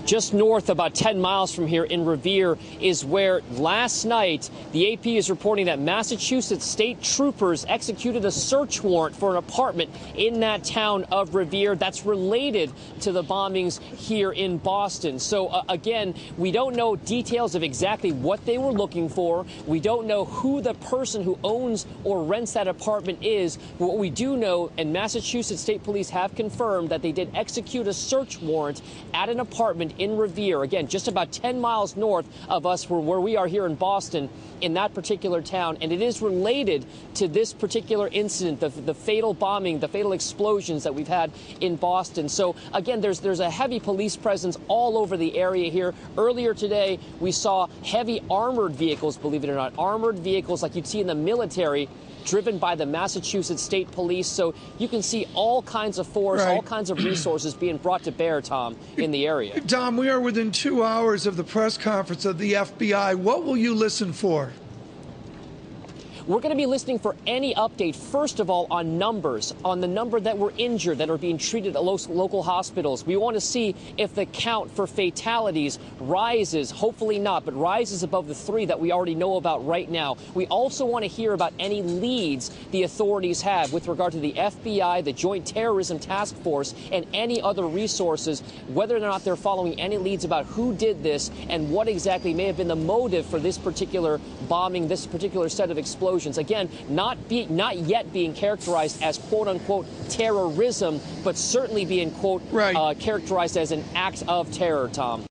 Just north, about 10 miles from here in Revere, is where last night the AP is reporting that Massachusetts state troopers executed a search warrant for an apartment in that town of Revere that's related to the bombings here in Boston. So again, we don't know details of exactly what they were looking for. We don't know who the person who owns or rents that apartment is. But what we do know, and Massachusetts State Police have confirmed, that they did execute a search warrant at an apartment in Revere, again, just about 10 miles north of us where we are here in Boston, in that particular town. And it is related to this particular incident, the fatal bombing, the fatal explosions that we've had in Boston. So again, there's a heavy police presence all over the area here. Earlier today, we saw heavy armored vehicles, believe it or not, armored vehicles like you'd see in the military, driven by the Massachusetts State Police. So you can see all kinds of force, all kinds of resources being brought to bear, Tom, in the area. Tom, we are within 2 hours of the press conference of the FBI. What will you listen for? We're going to be listening for any update, first of all, on numbers, on the number that were injured, that are being treated at local hospitals. We want to see if the count for fatalities rises, hopefully not, but rises above the 3 that we already know about right now. We also want to hear about any leads the authorities have with regard to the FBI, the Joint Terrorism Task Force, and any other resources, whether or not they're following any leads about who did this and what exactly may have been the motive for this particular bombing, this particular set of explosions. Again, not yet being characterized as quote-unquote terrorism, but certainly being, quote, characterized as an act of terror, Tom.